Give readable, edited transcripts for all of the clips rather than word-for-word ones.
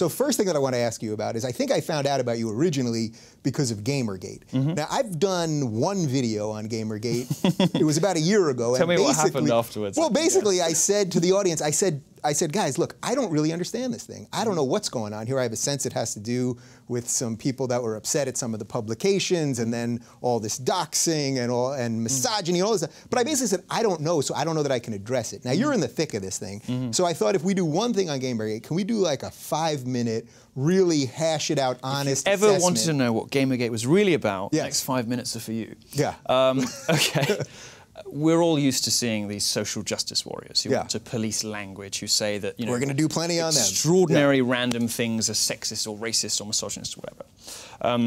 So first thing that I want to ask you about is I think I found out about you originally because of Gamergate. Now, I've done one video on Gamergate. It was about a year ago. Tell me what happened afterwards. Well, basically, I said to the audience, I said, guys, look, I don't really understand this thing. I don't know what's going on here. I have a sense it has to do with some people that were upset at some of the publications and then all this doxing and misogyny and all this stuff. But I basically said, I don't know, so I don't know that I can address it. Now, you're in the thick of this thing. So I thought if we do one thing on Gamergate, can we do like a 5-minute, really hash it out, honest assessment? If you ever wanted to know what Gamergate was really about, the next 5 minutes are for you. Yeah. Okay. We're all used to seeing these social justice warriors who want to police language, who say that, you know, we're going to do plenty on them. Extraordinary random things are sexist or racist or misogynist or whatever.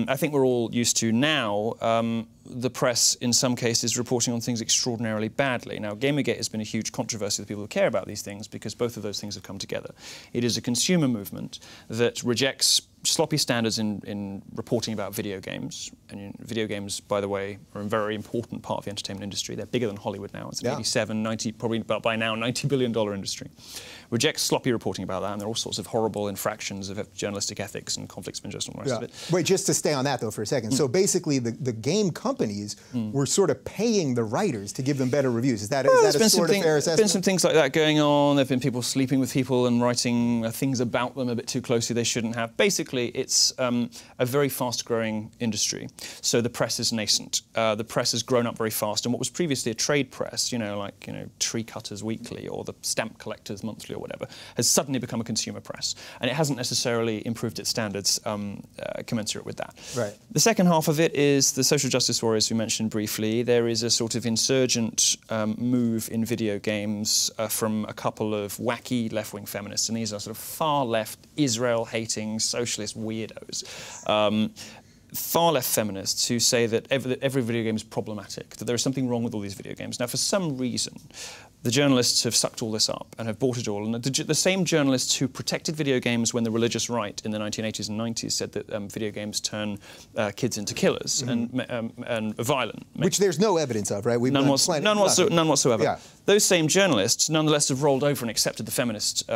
I think we're all used to now the press, in some cases, reporting on things extraordinarily badly. Now, Gamergate has been a huge controversy with people who care about these things because both of those things have come together. It is a consumer movement that rejects sloppy standards in reporting about video games. And video games, by the way, are a very important part of the entertainment industry. They're bigger than Hollywood now. It's an 87, 90, probably by now, $90 billion industry. Rejects sloppy reporting about that, and there are all sorts of horrible infractions of journalistic ethics and conflicts of interest and all the rest of it. Wait, just to stay on that, though, for a second. So basically, the game companies were sort of paying the writers to give them better reviews. Is that a sort of fair assessment? There's been some things like that going on. There have been people sleeping with people and writing things about them a bit too closely they shouldn't have. Basically, it's a very fast-growing industry. So the press is nascent. The press has grown up very fast, and what was previously a trade press, you know, like, you know, Tree Cutters Weekly or the Stamp Collectors Monthly or whatever, has suddenly become a consumer press, and it hasn't necessarily improved its standards commensurate with that. Right. The second half of it is the social justice warriors we mentioned briefly. There is a sort of insurgent move in video games from a couple of wacky left-wing feminists, and these are sort of far-left, Israel-hating, socialist weirdos. Far-left feminists who say that every video game is problematic, that there is something wrong with all these video games. Now, for some reason, the journalists have sucked all this up and have bought it all. And the same journalists who protected video games when the religious right in the 1980s and 90s said that video games turn kids into killers and violent. Which there's no evidence of, right? None whatsoever. Yeah. Those same journalists nonetheless have rolled over and accepted the feminist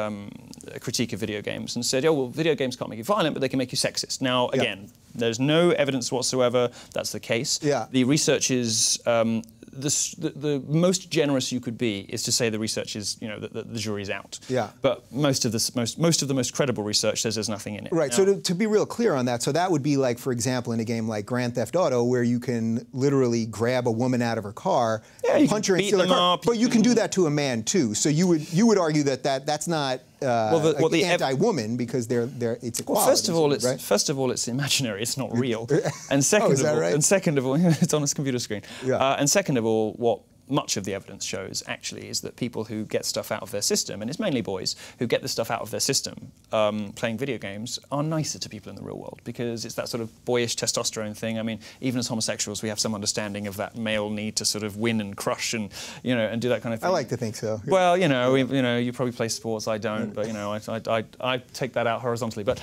critique of video games and said, oh, well, video games can't make you violent, but they can make you sexist. Now, again, there's no evidence whatsoever that's the case. Yeah. The research is the most generous you could be is to say the research is, you know, the jury's out. Yeah. But most of the most credible research says there's nothing in it. Right. Now, so to be real clear on that, so that would be like, for example, in a game like Grand Theft Auto, where you can literally grab a woman out of her car, punch her and steal her car. But you can do that to a man too. So you would argue that that's not anti-woman because it's equality. Well, first of all, it's imaginary. It's not real. And second of all, it's on a computer screen. Yeah. And second of all, what much of the evidence shows actually is that people who get stuff out of their system, and it's mainly boys who get the stuff out of their system playing video games, are nicer to people in the real world because it's that sort of boyish testosterone thing. I mean, even as homosexuals, we have some understanding of that male need to sort of win and crush and, you know, and do that kind of thing. I like to think so. Well, you know, you probably play sports, I don't, but you know, I take that out horizontally. But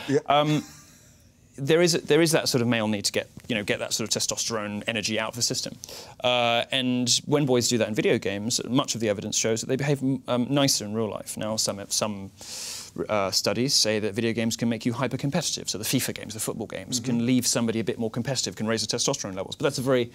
there is that sort of male need to get that sort of testosterone energy out of the system, and when boys do that in video games, much of the evidence shows that they behave nicer in real life. Now, some studies say that video games can make you hyper-competitive. So the FIFA games, the football games, can leave somebody a bit more competitive, can raise the testosterone levels. But that's a very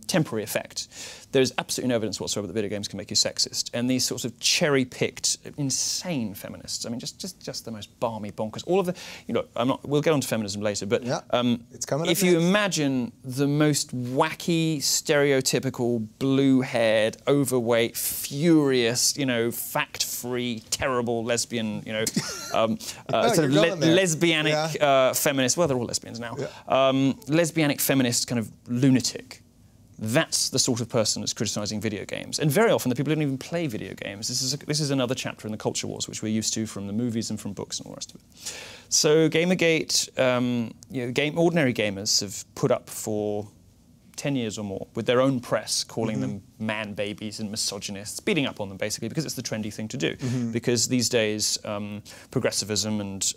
temporary effect. There's absolutely no evidence whatsoever that video games can make you sexist. And these sorts of cherry-picked, insane feminists, I mean, just the most balmy bonkers. All of the, you know, we'll get on to feminism later, but it's coming up if you imagine the most wacky, stereotypical, blue-haired, overweight, furious, you know, fact-free, terrible lesbian, you know, sort of lesbianic feminist, well, they're all lesbians now, lesbianic feminist kind of lunatic. That's the sort of person that's criticising video games. And very often the people who don't even play video games. This is another chapter in the culture wars, which we're used to from the movies and from books and all the rest of it. So Gamergate, you know, ordinary gamers have put up for 10 years or more with their own press calling them man babies and misogynists, beating up on them basically because it's the trendy thing to do. Because these days progressivism and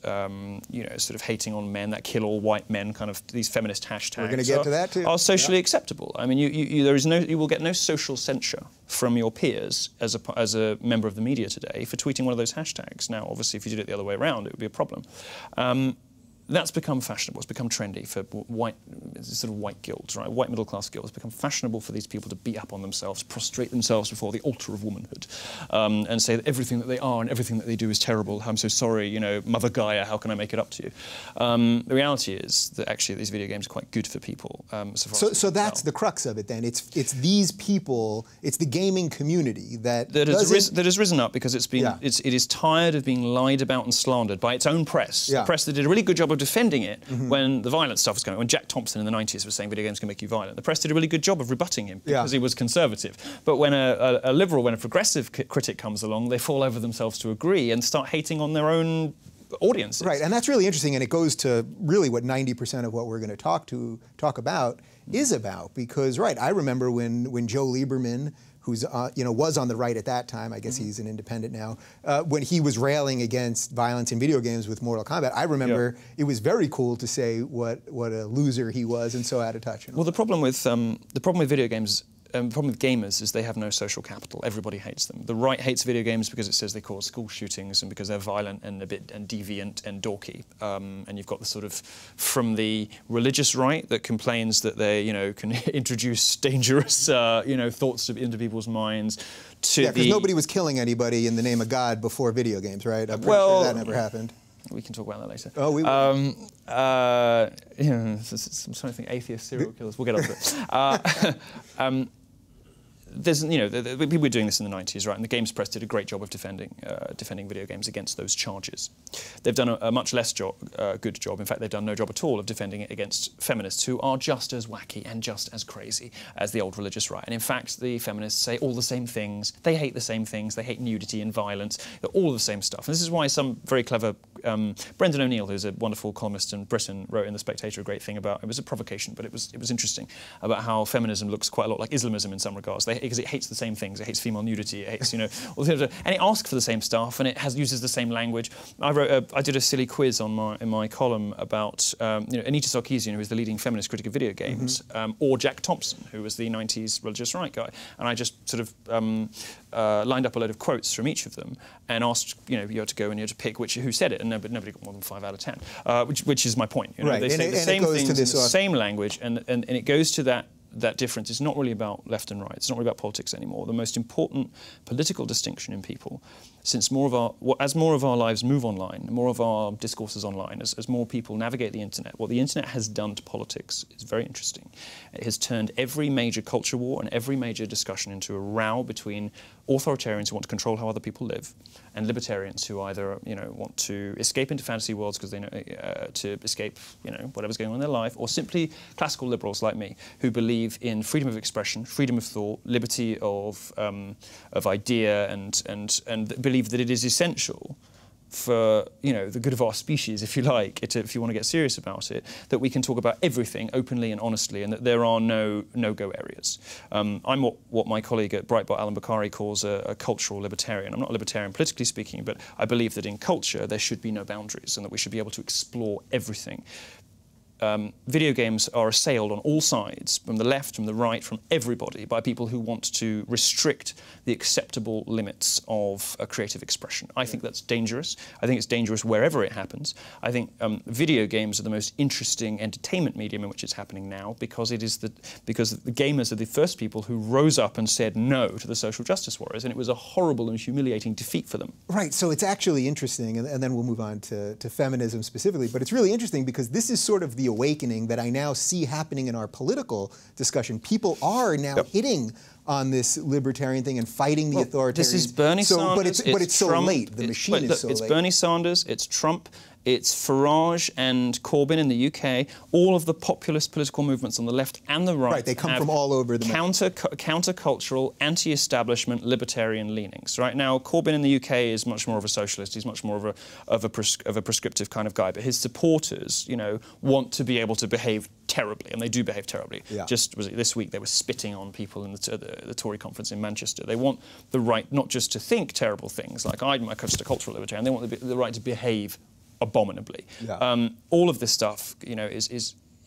you know, sort of hating on men, that kill all white men kind of, these feminist hashtags We're going to get to that too. Are socially acceptable. I mean, you will get no social censure from your peers as a member of the media today for tweeting one of those hashtags. Now, obviously, if you did it the other way around, it would be a problem. That's become fashionable. It's become trendy for white guilds, right? White middle-class guilds. It's become fashionable for these people to beat up on themselves, prostrate themselves before the altar of womanhood, and say that everything that they are and everything that they do is terrible. I'm so sorry, you know, Mother Gaia, how can I make it up to you? The reality is that actually these video games are quite good for people. So that's the crux of it then. It's these people, it's the gaming community that has risen up because it is tired of being lied about and slandered by its own press. The press that did a really good job of defending it when the violent stuff was going on. When Jack Thompson in the 90s was saying video games can make you violent, the press did a really good job of rebutting him because he was conservative. But when a liberal, when a progressive critic comes along, they fall over themselves to agree and start hating on their own audiences. Right, and that's really interesting, and it goes to really what 90% of what we're going to talk about is about. Because, right, I remember when Joe Lieberman, who's was on the right at that time, I guess he's an independent now, when he was railing against violence in video games with Mortal Kombat, I remember it was very cool to say what a loser he was and so out of touch. Well, the problem with video games. The problem with gamers is they have no social capital. Everybody hates them. The right hates video games because it says they cause school shootings and because they're violent and a bit deviant and dorky. And you've got the sort of from the religious right that complains that they can introduce dangerous thoughts into people's minds. Because nobody was killing anybody in the name of God before video games, right? I'm pretty sure that never happened. We can talk about that later. Oh, we will. I'm trying to think atheist serial killers. We'll get on to it. People were doing this in the 90s, right? And the games press did a great job of defending video games against those charges. They've done a much less good job. In fact, they've done no job at all of defending it against feminists who are just as wacky and just as crazy as the old religious right. And in fact, the feminists say all the same things. They hate the same things. They hate nudity and violence. They're all the same stuff. And this is why some very clever Brendan O'Neill, who's a wonderful columnist in Britain, wrote in The Spectator a great thing about, it was a provocation, but it was interesting, about how feminism looks quite a lot like Islamism in some regards. Because it hates the same things. It hates female nudity. It hates, all the other, and it asks for the same stuff, and it uses the same language. I did a silly quiz in my column about Anita Sarkeesian, who is the leading feminist critic of video games, or Jack Thompson, who was the 90s religious right guy, and I just sort of lined up a load of quotes from each of them and asked you had to go and you had to pick who said it, and nobody got more than 5 out of 10, which is my point. Right. They say and the same things in the same language, and it goes to that difference. It's not really about left and right. It's not really about politics anymore. The most important political distinction in people, since as more of our lives move online, more of our discourses online, as more people navigate the internet, what the internet has done to politics is very interesting. It has turned every major culture war and every major discussion into a row between authoritarians who want to control how other people live and libertarians who either want to escape into fantasy worlds because they know to escape whatever's going on in their life, or simply classical liberals like me who believe in freedom of expression, freedom of thought, liberty of idea, and believe that it is essential for the good of our species, if you like, if you want to get serious about it, that we can talk about everything openly and honestly, and that there are no no-go areas. I'm what my colleague at Breitbart, Alan Bakari, calls a cultural libertarian. I'm not a libertarian politically speaking, but I believe that in culture there should be no boundaries and that we should be able to explore everything. Video games are assailed on all sides, from the left, from the right, from everybody, by people who want to restrict the acceptable limits of creative expression. I think that's dangerous. I think it's dangerous wherever it happens. I think video games are the most interesting entertainment medium in which it's happening now, because the gamers are the first people who rose up and said no to the social justice warriors, and it was a horrible and humiliating defeat for them. Right, so it's actually interesting, and then we'll move on to feminism specifically, but it's really interesting because this is sort of the awakening that I now see happening in our political discussion. People are now hitting on this libertarian thing and fighting the authoritarians. This is Bernie Sanders. But it's so Trump, late. The machine is so late. It's Bernie Sanders, it's Trump, it's Farage and Corbyn in the UK. All of the populist political movements on the left and the right. Right, they come from all over the countercultural, anti-establishment, libertarian leanings. Right now, Corbyn in the UK is much more of a socialist. He's much more of a prescriptive kind of guy. But his supporters, you know, want to be able to behave terribly, and they do behave terribly. Yeah. Just this week, they were spitting on people in the Tory conference in Manchester. They want the right not just to think terrible things, like I'm a cultural libertarian. They want the right to behave abominably. Yeah. All of this stuff, you know,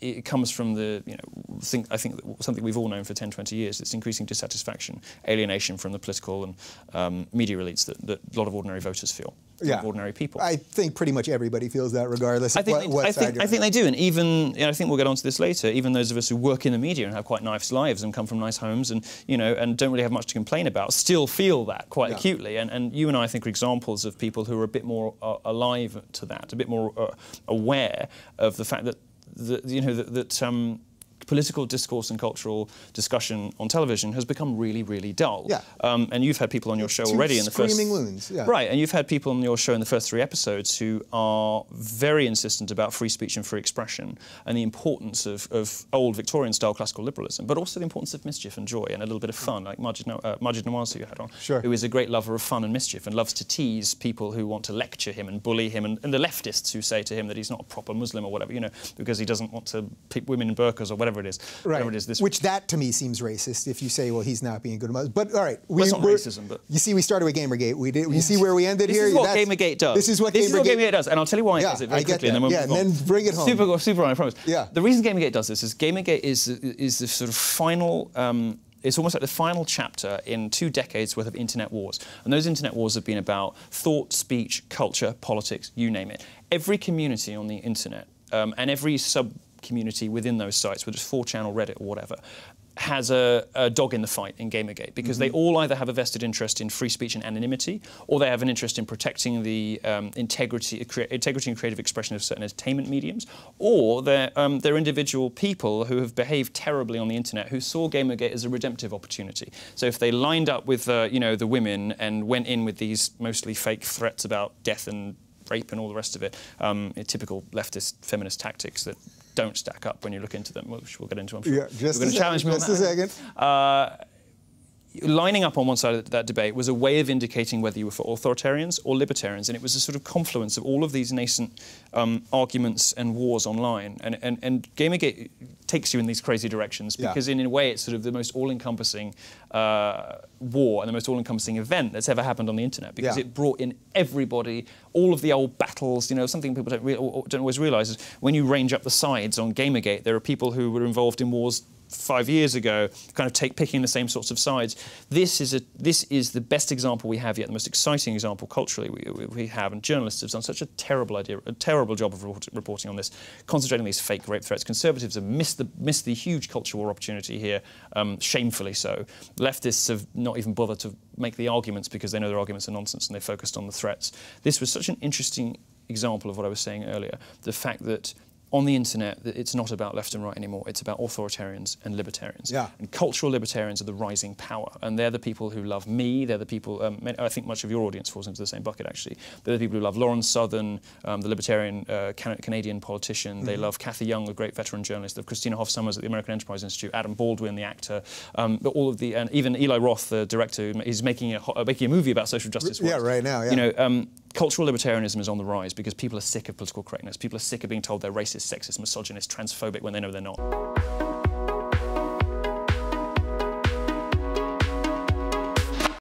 it comes from the, you know, I think something we've all known for 10, 20 years. It's increasing dissatisfaction, alienation from the political and media elites that a lot of ordinary voters feel. Yeah. Ordinary people. I think pretty much everybody feels that, regardless of what side you're on. I think they do, and even, you know, I think we'll get onto this later. Even those of us who work in the media and have quite nice lives and come from nice homes, and you know, and don't really have much to complain about, still feel that quite acutely. And you and I think are examples of people who are a bit more alive to that, a bit more aware of the fact that political discourse and cultural discussion on television has become really, really dull. Yeah. And you've had people on your show already in the first... screaming loons, yeah. Right, and you've had people on your show in the first 3 episodes who are very insistent about free speech and free expression and the importance of old Victorian-style classical liberalism, but also the importance of mischief and joy and a little bit of fun, like Majid Nawaz, who you had on, who is a great lover of fun and mischief and loves to tease people who want to lecture him and bully him, and the leftists who say to him that he's not a proper Muslim or whatever, you know, because he doesn't want to pick women in burqas or whatever it is. Right. Whatever it is Which that to me seems racist if you say, well, he's not being good. But all right, that's not racism. But you see, we started with Gamergate. You see where we ended here. This is what Gamergate does. This is what Gamergate does, and I'll tell you why it does it very quickly. And then bring it home. Super, I promise. Yeah. The reason Gamergate does this is Gamergate is the sort of final. It's almost like the final chapter in 2 decades worth of internet wars. And those internet wars have been about thought, speech, culture, politics, you name it. Every community on the internet and every sub-community within those sites, whether it's 4chan or Reddit or whatever, has a dog in the fight in Gamergate, because they all either have a vested interest in free speech and anonymity, or they have an interest in protecting the integrity and creative expression of certain entertainment mediums, or they're individual people who have behaved terribly on the internet who saw Gamergate as a redemptive opportunity. So if they lined up with you know, the women and went in with these mostly fake threats about death and rape and all the rest of it, typical leftist feminist tactics that don't stack up when you look into them, which we'll get into, I'm sure. Yeah, just You're going to challenge me on that. Just a second. Lining up on one side of that debate was a way of indicating whether you were for authoritarians or libertarians, and it was a sort of confluence of all of these nascent arguments and wars online. And Gamergate takes you in these crazy directions because, in a way, it's sort of the most all-encompassing war and the most all-encompassing event that's ever happened on the internet, because it brought in everybody, all of the old battles. You know, something people don't always realise is when you range up the sides on Gamergate, there are people who were involved in wars 5 years ago, kind of picking the same sorts of sides. This is the best example we have yet, the most exciting example culturally we have, and journalists have done such a terrible job of reporting on this, concentrating on these fake rape threats. Conservatives have missed the huge culture war opportunity here, shamefully so. Leftists have not even bothered to make the arguments because they know their arguments are nonsense, and they focused on the threats. This was such an interesting example of what I was saying earlier, the fact that on the internet, it's not about left and right anymore. It's about authoritarians and libertarians. Yeah. And cultural libertarians are the rising power. And they're the people who love me. They're the people, I think much of your audience falls into the same bucket, actually. They're the people who love Lawrence Southern, the libertarian Canadian politician. They love Cathy Young, the great veteran journalist. They love Christina Hoff Sommers at the American Enterprise Institute, Adam Baldwin, the actor. But all of the, and even Eli Roth, the director, is making a movie about social justice. Yeah, right now, yeah. You know, cultural libertarianism is on the rise because people are sick of political correctness. People are sick of being told they're racist, sexist, misogynist, transphobic when they know they're not.